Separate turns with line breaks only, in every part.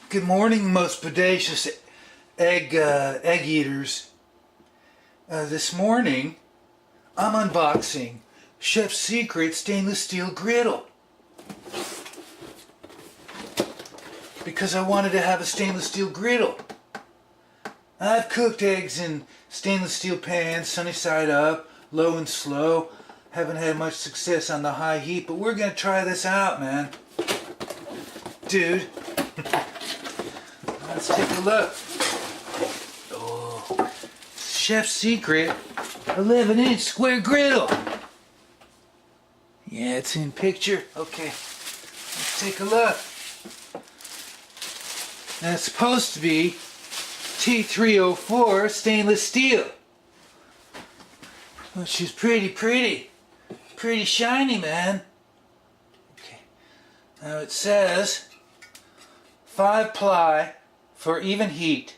Good morning, most bodacious egg eaters. This morning, I'm unboxing Chef's Secret Stainless Steel Griddle. Because I wanted to have a stainless steel griddle. I've cooked eggs in stainless steel pans, sunny side up, low and slow. Haven't had much success on the high heat, but we're gonna try this out, man. Dude. Let's take a look. Oh, Chef's Secret 11-inch square griddle. Yeah, it's in picture. Okay, let's take a look. And it's supposed to be T304 stainless steel. Which is pretty shiny, man. Okay, now it says 5-ply for even heat.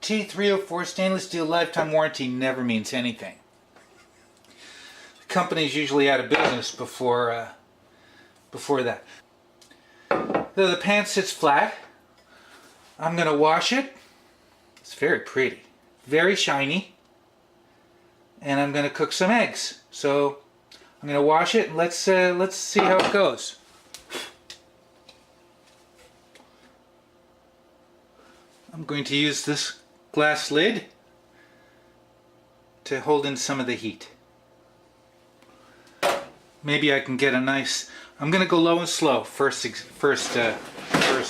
T304 stainless steel lifetime warranty never means anything. The company's usually out of business before that. Though the pan sits flat, I'm gonna wash it. It's very pretty, very shiny, and I'm gonna cook some eggs. So I'm gonna wash it and let's see how it goes. I'm going to use this glass lid to hold in some of the heat. Maybe I can get a nice. I'm going to go low and slow first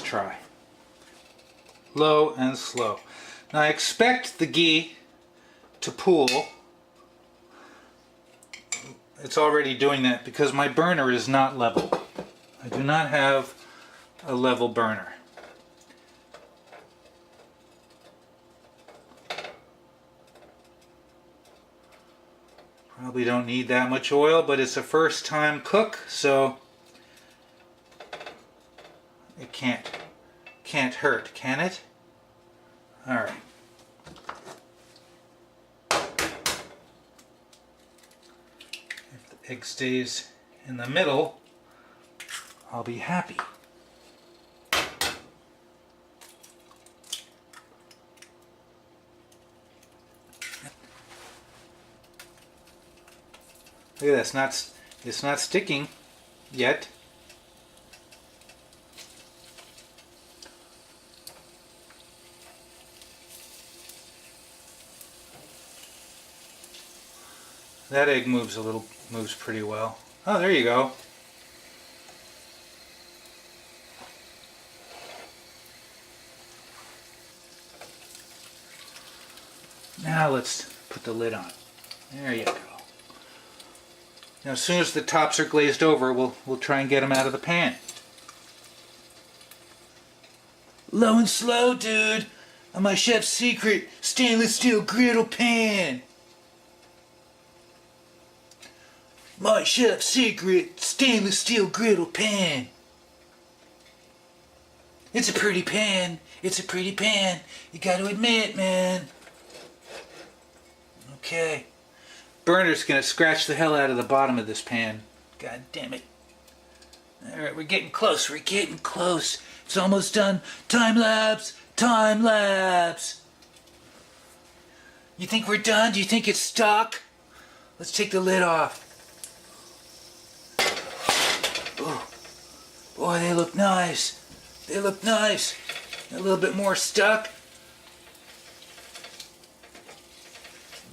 try. Low and slow. Now I expect the ghee to pool. It's already doing that because my burner is not level. I do not have a level burner. Probably don't need that much oil, but it's a first time cook, so it can't hurt, can it? Alright. If the egg stays in the middle, I'll be happy. Look at that, it's not sticking yet. That egg moves pretty well. Oh, there you go. Now let's put the lid on. There you go. Now, as soon as the tops are glazed over, we'll try and get them out of the pan. Low and slow, dude, on my Chef's Secret stainless steel griddle pan. My Chef's Secret stainless steel griddle pan. It's a pretty pan. It's a pretty pan. You got to admit, man. Okay. Burner's gonna scratch the hell out of the bottom of this pan. God damn it. Alright, we're getting close. We're getting close. It's almost done. Time lapse. Time lapse. You think we're done? Do you think it's stuck? Let's take the lid off. Oh, boy, they look nice. They look nice. A little bit more stuck.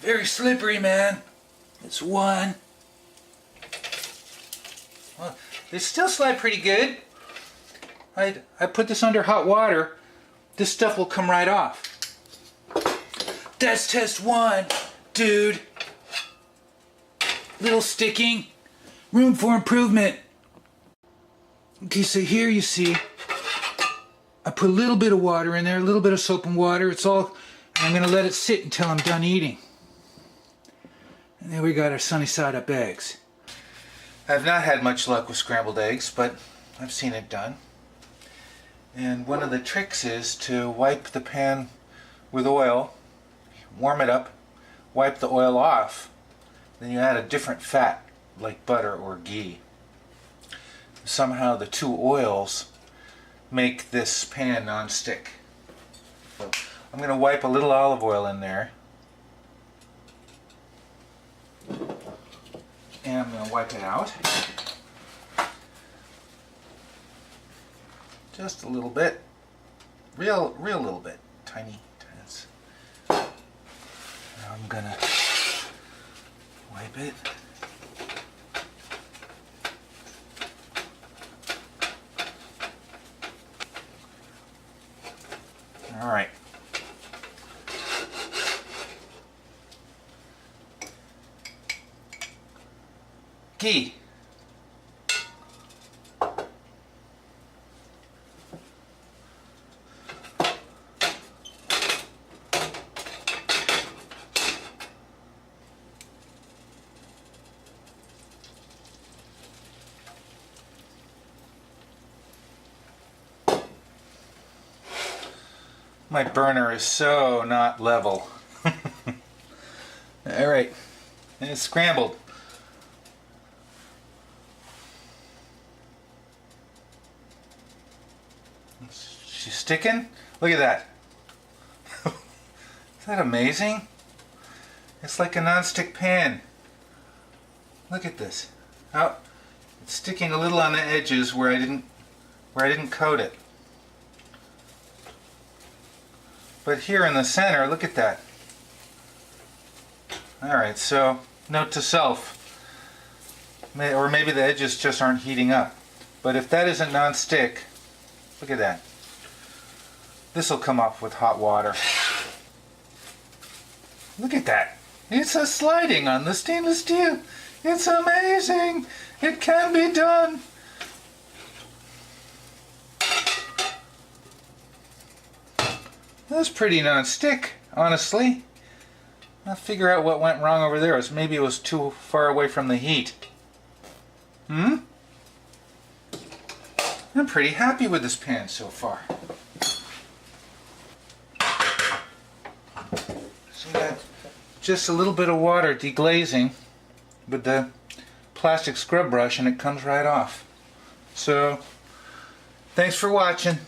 Very slippery, man. It's one. Well, they still slide pretty good. I put this under hot water. This stuff will come right off. That's test one, dude. Little sticking. Room for improvement. Okay, so here you see, I put a little bit of water in there, a little bit of soap and water. It's all, I'm going to let it sit until I'm done eating. And there we got our sunny side up eggs. I've not had much luck with scrambled eggs, but I've seen it done. And one of the tricks is to wipe the pan with oil, warm it up, wipe the oil off, then you add a different fat like butter or ghee. Somehow the two oils make this pan non-stick. So I'm going to wipe a little olive oil in there. And I'm going to wipe it out. Just a little bit. Real little bit. Tiny. Now I'm going to wipe it. All right. Ghee. My burner is so not level. Alright, and it's scrambled. She's sticking? Look at that. Is that amazing? It's like a non-stick pan. Look at this. Oh, it's sticking a little on the edges where I didn't coat it. But here in the center, look at that. Alright, so note to self, or maybe the edges just aren't heating up. But if that isn't non-stick, look at that. This will come up with hot water. Look at that. It's a sliding on the stainless steel. It's amazing. It can be done. That's pretty non-stick, honestly. I'll figure out what went wrong over there. Maybe it was too far away from the heat. I'm pretty happy with this pan so far. So got just a little bit of water deglazing with the plastic scrub brush and it comes right off. So, thanks for watching.